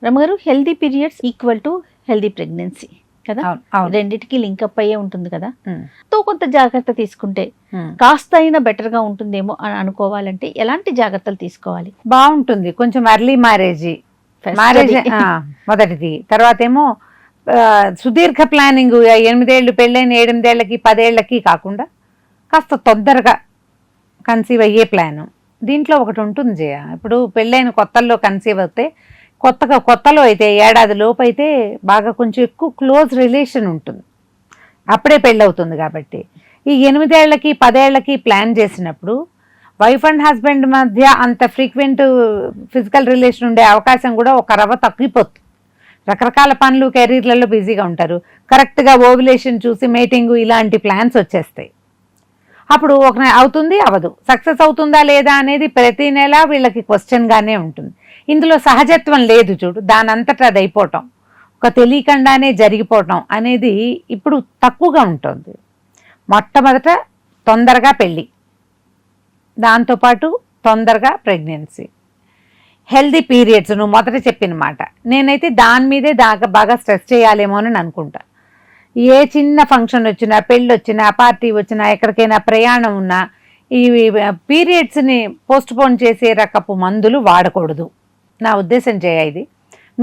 రమగారు, healthy periods equal to healthy pregnancy కదా, రెండిటికి link up అయ్యే ఉంటుంది కదా. తో కొంత జాగ్రత్త తీసుకుంటే కాస్త అయినా బెటర్ గా ఉంటుందేమో అని అనుకోవాలంటే ఎలాంటి జాగ్రత్తలు తీసుకోవాలి? బాగుంటుంది. కొంచెం ఎర్లీ మ్యారేజ్ మొదటిది. తర్వాత ఏమో సుదీర్ఘ ప్లానింగ్, 8 ఏళ్ళు పెళ్ళైన 8 ఏళ్ళకి 10 ఏళ్ళకి కాకుండా కాస్త తొందరగా కన్సీవ్ అయ్యే ప్లాను. దీంట్లో ఒకటి ఉంటుంది జయ, ఇప్పుడు పెళ్ళైన కొత్తల్లో కన్సీవ్ అవుతే కొత్తలో అయితే ఏడాది లోపు అయితే బాగా కొంచెం ఎక్కువ క్లోజ్ రిలేషన్ ఉంటుంది, అప్పుడే పెళ్ళవుతుంది. కాబట్టి ఈ 8 ఏళ్ళకి 10 ఏళ్ళకి ప్లాన్ చేసినప్పుడు వైఫ్ అండ్ హస్బెండ్ మధ్య అంత ఫ్రీక్వెంట్ ఫిజికల్ రిలేషన్ ఉండే అవకాశం కూడా ఒక రవ్వ తగ్గిపోతుంది. రకరకాల పనులు కెరీర్లలో బిజీగా ఉంటారు. కరెక్ట్గా ఓవ్యులేషన్ చూసి మేటింగ్ ఇలాంటి ప్లాన్స్ వచ్చేస్తాయి. అప్పుడు ఒక అవుతుంది అవ్వదు, సక్సెస్ అవుతుందా లేదా అనేది ప్రతి నెల వీళ్ళకి క్వశ్చన్గానే ఉంటుంది. ఇందులో సహజత్వం లేదు చూడు, దానంతటా అది అయిపోవటం, ఒక తెలియకుండానే జరిగిపోవటం అనేది ఇప్పుడు తక్కువగా ఉంటుంది. మొట్టమొదట తొందరగా పెళ్ళి, దాంతోపాటు తొందరగా ప్రెగ్నెన్సీ, హెల్దీ పీరియడ్స్. నువ్వు మొదట చెప్పిన మాట నేనైతే దాని మీదే బాగా స్ట్రెస్ చేయాలేమో అని అనుకుంటా. ఏ చిన్న ఫంక్షన్ వచ్చినా, పెళ్ళి వచ్చినా, పార్టీ వచ్చినా, ఎక్కడికైనా ప్రయాణం ఉన్నా ఈ పీరియడ్స్ని పోస్ట్పోన్ చేసే రకపు మందులు వాడకూడదు. నా ఉద్దేశం చేయ ఇది.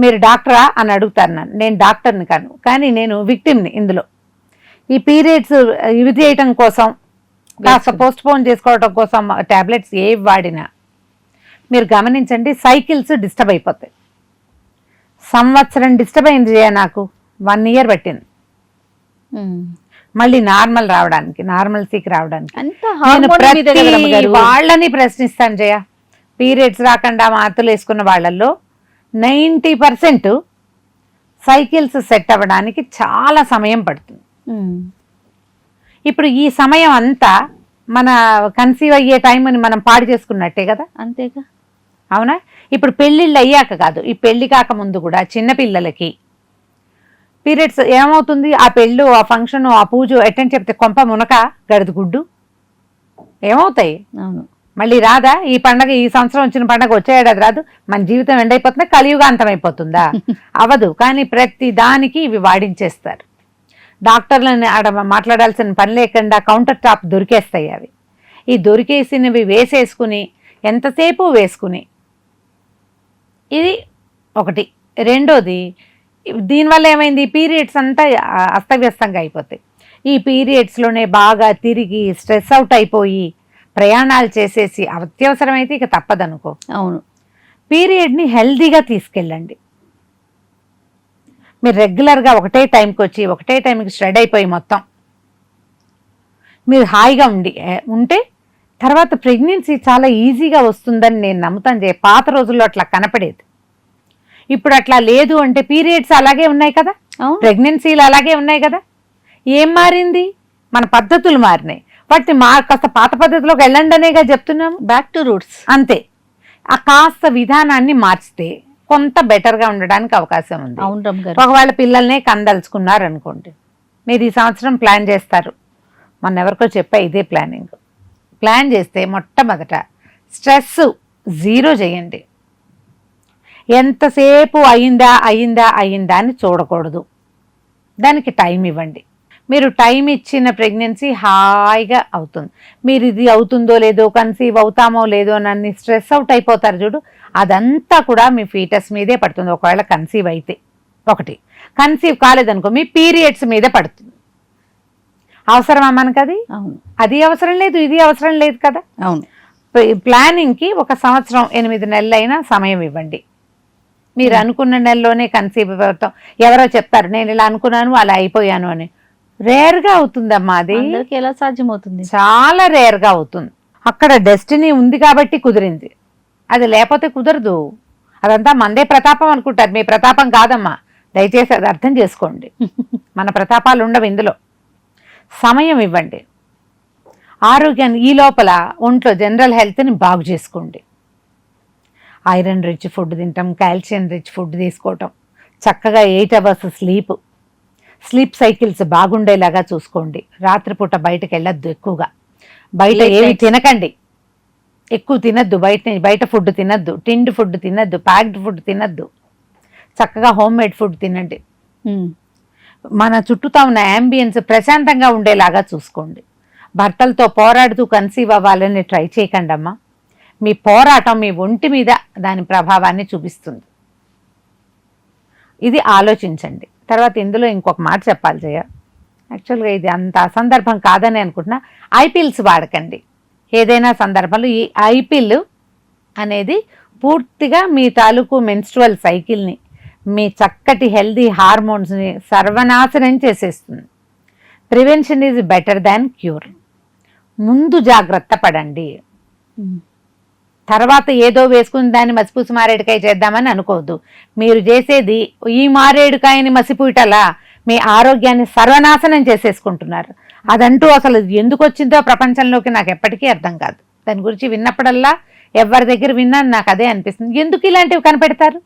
మీరు డాక్టరా అని అడుగుతారు నన్ను, నేను డాక్టర్ని కాను, కానీ నేను విక్టిమ్ని ఇందులో. ఈ పీరియడ్స్ ఇవి చేయటం కోసం, కాస్త పోస్ట్పోన్ చేసుకోవటం కోసం ట్యాబ్లెట్స్ ఏవి వాడినా మీరు గమనించండి, సైకిల్స్ డిస్టర్బ్ అయిపోతాయి. సంవత్సరం డిస్టర్బ్ అయింది జయ, నాకు 1 year పట్టింది మళ్ళీ నార్మల్ రావడానికి, నార్మల్సీకి రావడానికి. నేను ప్రతి వాళ్ళని ప్రశ్నిస్తాను జయ, పీరియడ్స్ రాకుండా మాత్రలు వేసుకున్న వాళ్ళల్లో 90% సైకిల్స్ సెట్ అవ్వడానికి చాలా సమయం పడుతుంది. ఇప్పుడు ఈ సమయం అంతా మన కన్సీవ్ అయ్యే టైంని మనం పాడు చేసుకున్నట్టే కదా. అంతేగా, అవునా? ఇప్పుడు పెళ్ళిళ్ళు అయ్యాక కాదు, ఈ పెళ్లి కాక ముందు కూడా చిన్నపిల్లలకి పీరియడ్స్ ఏమవుతుంది, ఆ పెళ్ళు, ఆ ఫంక్షన్, ఆ పూజ ఎట్టని చెప్తే కొంప మునక గడిది గుడ్డు ఏమవుతాయి. అవును, మళ్ళీ రాదా ఈ పండగ? ఈ సంవత్సరం వచ్చిన పండగ వచ్చే ఏడాది రాదు. మన జీవితం ఎండైపోతుందా, కలియుగాంతం అయిపోతుందా? అవదు. కానీ ప్రతి దానికి ఇవి వాడించేస్తారు. డాక్టర్లని ఆడ మాట్లాడాల్సిన పని లేకుండా కౌంటర్ టాప్ దొరికేస్తాయి అవి. ఈ దొరికేసినవి వేసేసుకుని ఎంతసేపు వేసుకుని, ఇది ఒకటి. రెండోది, దీనివల్ల ఏమైంది, పీరియడ్స్ అంతా అస్తవ్యస్తంగా అయిపోతాయి. ఈ పీరియడ్స్లోనే బాగా తిరిగి స్ట్రెస్ అవుట్ అయిపోయి ప్రయాణాలు చేసేసి అత్యవసరమైతే ఇక తప్పదనుకో. అవును, పీరియడ్ని హెల్దీగా తీసుకెళ్ళండి. మీరు రెగ్యులర్గా ఒకటే టైంకి వచ్చి ఒకటే టైంకి స్ట్రెడ్ అయిపోయి మొత్తం మీరు హాయిగా ఉంటే తర్వాత ప్రెగ్నెన్సీ చాలా ఈజీగా వస్తుందని నేను నమ్ముతాను. పాత రోజుల్లో అట్లా కనపడేది, ఇప్పుడు అట్లా లేదు. అంటే పీరియడ్స్ అలాగే ఉన్నాయి కదా, ప్రెగ్నెన్సీలు అలాగే ఉన్నాయి కదా. ఏం మారింది? మన పద్ధతులు మారినాయి. వాటిని కాస్త పాత పద్ధతిలోకి వెళ్ళండి అనేగా చెప్తున్నాము. బ్యాక్ టు రూట్స్ అంతే. ఆ కాస్త విధానాన్ని మార్చితే కొంత బెటర్గా ఉండడానికి అవకాశం ఉంది. ఒకవేళ పిల్లల్నే కందలుచుకున్నారు అనుకోండి, మీరు ఈ సంవత్సరం ప్లాన్ చేస్తారు. మొన్న ఎవరికో చెప్పా ఇదే ప్లాన్ చేస్తే మొట్టమొదట స్ట్రెస్ 0 చేయండి. ఎంతసేపు అయిందా అని చూడకూడదు, దానికి టైం ఇవ్వండి. మీరు టైం ఇచ్చిన ప్రెగ్నెన్సీ హాయిగా అవుతుంది. మీరు ఇది అవుతుందో లేదో, కన్సీవ్ అవుతామో లేదో అని స్ట్రెస్ అవుట్ అయిపోతారు చూడు, అదంతా కూడా మీ ఫీటస్ మీదే పడుతుంది. ఒకవేళ కన్సీవ్ అయితే ఒకటి, కన్సీవ్ కాలేదనుకో మీ పీరియడ్స్ మీదే పడుతుంది. అవసరమా మనకు అది? అవును, అది అవసరం లేదు, ఇది అవసరం లేదు కదా. అవును. ప్లానింగ్కి 1 సంవత్సరం 8 నెలలైనా సమయం ఇవ్వండి. మీరు అనుకున్న నెలలోనే కన్సీవ్ అవుతాం. ఎవరో చెప్తారు నేను ఇలా అనుకున్నాను అలా అయిపోయాను అని. రేర్గా అవుతుందమ్మా అది. ఎలా సాధ్యమవుతుంది? చాలా రేర్గా అవుతుంది. అక్కడ డెస్టినీ ఉంది కాబట్టి కుదిరింది, అది లేకపోతే కుదరదు. అదంతా మందే ప్రతాపం అనుకుంటారు, మీ ప్రతాపం కాదమ్మా, దయచేసి అది అర్థం చేసుకోండి. మన ప్రతాపాలు ఉండవు ఇందులో. సమయం ఇవ్వండి. ఆరోగ్యాన్ని ఈ లోపల ఒంట్లో జనరల్ హెల్త్ని బాగు చేసుకోండి. ఐరన్ రిచ్ ఫుడ్ తింటాం, కాల్షియం రిచ్ ఫుడ్ తీసుకోవటం, చక్కగా 8 hours స్లీప్ సైకిల్స్ బాగుండేలాగా చూసుకోండి. రాత్రిపూట బయటకు వెళ్ళొద్దు, ఎక్కువగా బయట ఏవి తినకండి, ఎక్కువ తినద్దు. బయట ఫుడ్ తినద్దు, టిండ్ ఫుడ్ తినద్దు, ప్యాక్డ్ ఫుడ్ తినద్దు. చక్కగా హోమ్ మేడ్ ఫుడ్ తినండి. మన చుట్టూతా ఉన్న యాంబియన్స్ ప్రశాంతంగా ఉండేలాగా చూసుకోండి. భర్తలతో పోరాడుతూ కన్సీవ్ అవ్వాలని ట్రై చేయకండి అమ్మా. మీ పోరాటం మీ ఒంటి మీద దాని ప్రభావాన్ని చూపిస్తుంది. ఇది ఆలోచించండి. తర్వాత ఇందులో ఇంకొక మాట చెప్పాలి జయ, యాక్చువల్గా ఇది అంత అసందర్భం కాదని అనుకుంటున్నా. ఐపిల్స్ వాడకండి ఏదైనా సందర్భంలో. ఈ ఐపిల్ అనేది పూర్తిగా మీ తాలూకు మెన్స్ట్రువల్ సైకిల్ని, మీ చక్కటి హెల్దీ హార్మోన్స్ని సర్వనాశనం చేసేస్తుంది. Prevention is better than cure. ముందు జాగ్రత్త పడండి. తర్వాత ఏదో వేసుకుని దాన్ని మసిపూసి మారేడుకాయ చేద్దామని అనుకోవద్దు. మీరు చేసేది ఈ మారేడుకాయని మసిపూయటలా మీ ఆరోగ్యాన్ని సర్వనాశనం చేసేసుకుంటున్నారు. అదంటూ అసలు ఎందుకు వచ్చిందో ప్రపంచంలోకి నాకు ఎప్పటికీ అర్థం కాదు. దాని గురించి విన్నప్పుడల్లా ఎవరి దగ్గర విన్నా నాకు అదే అనిపిస్తుంది. ఎందుకు ఇలాంటివి కనిపెడతారు?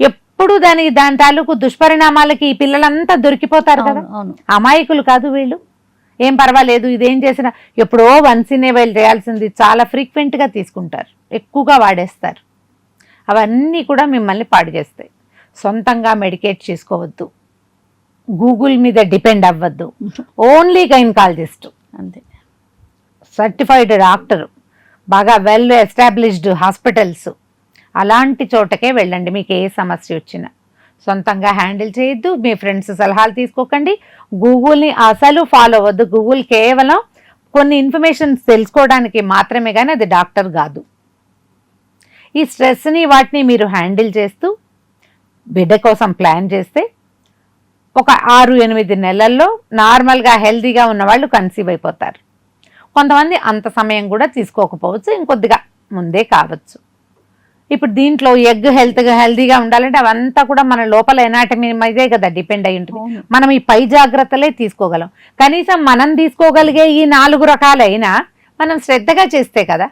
ఎప్పుడు దాని తాలూకు దుష్పరిణామాలకి ఈ పిల్లలంతా దొరికిపోతారు కదా. అమాయకులు కాదు వీళ్ళు. ఏం పర్వాలేదు, ఇదేం చేసినా ఎప్పుడో వన్సినే వీళ్ళు చేయాల్సింది చాలా ఫ్రీక్వెంట్గా తీసుకుంటారు, ఎక్కువగా వాడేస్తారు. అవన్నీ కూడా మిమ్మల్ని పాడు చేస్తాయి. సొంతంగా మెడికేట్ చేసుకోవద్దు, గూగుల్ మీద డిపెండ్ అవ్వద్దు. ఓన్లీ గైనకాలజిస్ట్, అంతే, సర్టిఫైడ్ డాక్టర్, బాగా వెల్ ఎస్టాబ్లిష్డ్ హాస్పిటల్స్, అలాంటి చోటకే వెళ్ళండి. మీకు ఏ సమస్య వచ్చినా సొంతంగా హ్యాండిల్ చేయొద్దు. మీ ఫ్రెండ్స్ సలహాలు తీసుకోకండి. గూగుల్ని అసలు ఫాలో అవ్వద్దు. గూగుల్ కేవలం కొన్ని ఇన్ఫర్మేషన్స్ తెలుసుకోవడానికి మాత్రమే, కానీ అది డాక్టర్ కాదు. ఈ స్ట్రెస్ని వాటిని మీరు హ్యాండిల్ చేస్తూ బిడ్డ కోసం ప్లాన్ చేస్తే ఒక 6-8 నెలల్లో నార్మల్గా హెల్తీగా ఉన్నవాళ్ళు కన్సీవ్ అయిపోతారు. కొంతమంది అంత సమయం కూడా తీసుకోకపోవచ్చు, ఇంకొద్దిగా ముందే కావచ్చు. ఇప్పుడు దీంట్లో ఎగ్ హెల్తీగా ఉండాలంటే అవంతా కూడా మన లోపల ఎనాటమీ మీదే కదా డిపెండ్ అయి ఉంటుంది. మనం ఈ పై జాగ్రత్తలే తీసుకోగలం. కనీసం మనం తీసుకోగలిగే ఈ 4 రకాలైనా మనం శ్రద్ధగా చేస్తే కదా.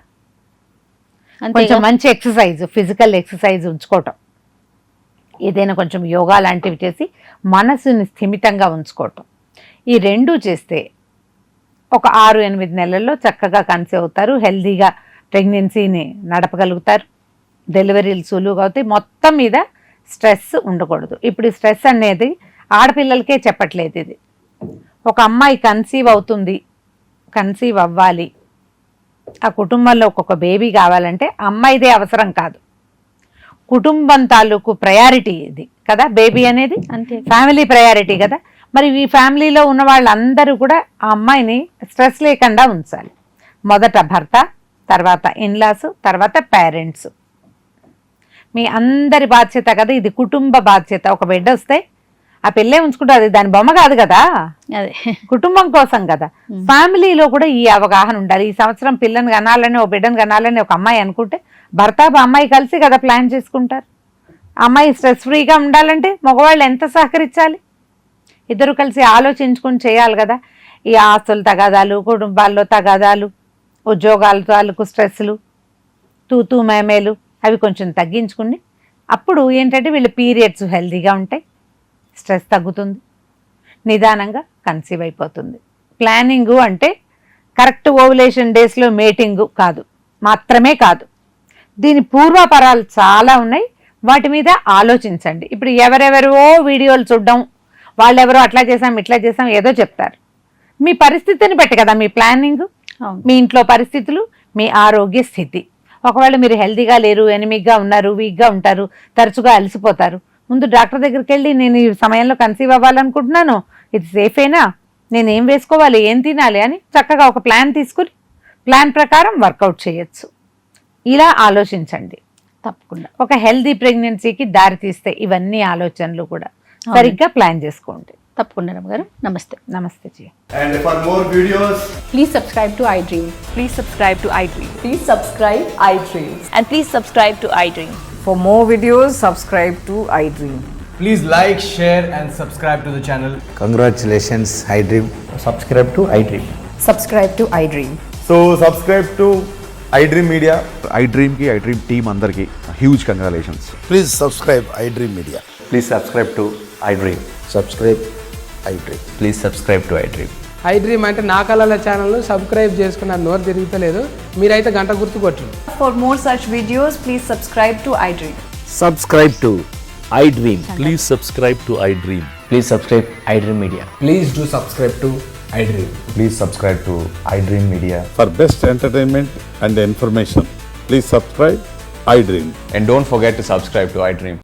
కొంచెం మంచి ఎక్సర్సైజ్, ఫిజికల్ ఎక్సర్సైజ్ ఉంచుకోవటం, ఏదైనా కొంచెం యోగా లాంటివి చేసి మనసుని స్థిమితంగా ఉంచుకోవటం, ఈ 2 చేస్తే ఒక 6-8 నెలల్లో చక్కగా కన్సీవ్ అవుతారు. హెల్తీగా ప్రెగ్నెన్సీని నడపగలుగుతారు. డెలివరీలు సులువుగా అవుతాయి. మొత్తం మీద స్ట్రెస్ ఉండకూడదు. ఇప్పుడు ఈ స్ట్రెస్ అనేది ఆడపిల్లలకే చెప్పట్లేదు. ఇది ఒక అమ్మాయి కన్సీవ్ అవుతుంది, కన్సీవ్ అవ్వాలి, ఆ కుటుంబంలో ఒక్కొక్క బేబీ కావాలంటే అమ్మాయిదే అవసరం కాదు, కుటుంబం తాలూకు ప్రయారిటీ ఇది కదా. బేబీ అనేది ఫ్యామిలీ ప్రయారిటీ కదా. మరి ఈ ఫ్యామిలీలో ఉన్న వాళ్ళందరూ కూడా ఆ అమ్మాయిని స్ట్రెస్ లేకుండా ఉంచాలి. మొదట భర్త, తర్వాత ఇన్లాస్, తర్వాత పేరెంట్స్. మీ అందరి బాధ్యత కదా ఇది, కుటుంబ బాధ్యత. ఒక బిడ్డ వస్తే ఆ పిల్లే ఉంచుకుంటారు, అది దాని బొమ్మ కాదు కదా, అదే కుటుంబం కోసం కదా. ఫ్యామిలీలో కూడా ఈ అవగాహన ఉండాలి. ఈ సంవత్సరం పిల్లని కనాలని, ఓ బిడ్డను కనాలని ఒక అమ్మాయి అనుకుంటే భర్త అమ్మాయి కలిసి కదా ప్లాన్ చేసుకుంటారు. అమ్మాయి స్ట్రెస్ ఫ్రీగా ఉండాలంటే మగవాళ్ళు ఎంత సహకరించాలి? ఇద్దరు కలిసి ఆలోచించుకుని చేయాలి కదా. ఈ ఆస్తులు తగాదాలు, కుటుంబాల్లో తగాదాలు, ఉద్యోగాల తాలూకు స్ట్రెస్లు, తూతూ మేమేలు, అవి కొంచెం తగ్గించుకుని అప్పుడు ఏంటంటే వీళ్ళ పీరియడ్స్ హెల్తీగా ఉంటాయి, స్ట్రెస్ తగ్గుతుంది, నిదానంగా కన్సీవ్ అయిపోతుంది. ప్లానింగు అంటే కరెక్ట్ ఓవులేషన్ డేస్లో మేటింగు కాదు, మాత్రమే కాదు. దీని పూర్వాపరాలు చాలా ఉన్నాయి, వాటి మీద ఆలోచించండి. ఇప్పుడు ఎవరెవరో వీడియోలు చూడడం, వాళ్ళెవరో అట్లా చేసాం ఇట్లా చేసాం ఏదో చెప్తారు. మీ పరిస్థితిని బట్టి కదా మీ ప్లానింగ్, మీ ఇంట్లో పరిస్థితులు, మీ ఆరోగ్య స్థితి. ఒకవేళ మీరు హెల్తీగా లేరు, ఎనిమిక్గా ఉన్నారు, వీక్గా ఉంటారు, తరచుగా అలసిపోతారు, ముందు డాక్టర్ దగ్గరికి వెళ్ళి నేను ఈ సమయంలో కన్సీవ్ అవ్వాలనుకుంటున్నాను, ఇది సేఫేనా, నేను ఏం వేసుకోవాలి, ఏం తినాలి అని చక్కగా ఒక ప్లాన్ తీసుకుని ప్లాన్ ప్రకారం వర్కౌట్ చేయొచ్చు. ఇలా ఆలోచించండి. తప్పకుండా ఒక హెల్తీ ప్రెగ్నెన్సీకి దారి తీస్తే ఇవన్నీ ఆలోచనలు కూడా సరిగ్గా ప్లాన్ చేసుకోండి. తప్పకుండా రమ్మగారు. నమస్తే. నమస్తే G. And for more videos, please subscribe to iDream. Please subscribe to iDream. Please subscribe iDream. And please subscribe to iDream. For more videos, subscribe to iDream. please like, share and subscribe to the channel. Congratulations, iDream. Subscribe to iDream. Subscribe to iDream. So subscribe to iDream Media. iDream ki iDream team andarki huge congratulations. Please subscribe iDream Media. Please subscribe to iDream. Subscribe iDream. Please subscribe to iDream. iDream అంటే నా కళల channel subscribe చేసుకున్న నోరు తిరుగుతలేదు, మీరైతే గంట గుర్తు కొట్టండి. For more such videos, please subscribe to iDream. Subscribe to iDream. Please subscribe to iDream. Please subscribe iDream Media. Please do subscribe to iDream. Please subscribe to iDream Media. For best entertainment and information, please subscribe iDream. And don't forget to subscribe to iDream.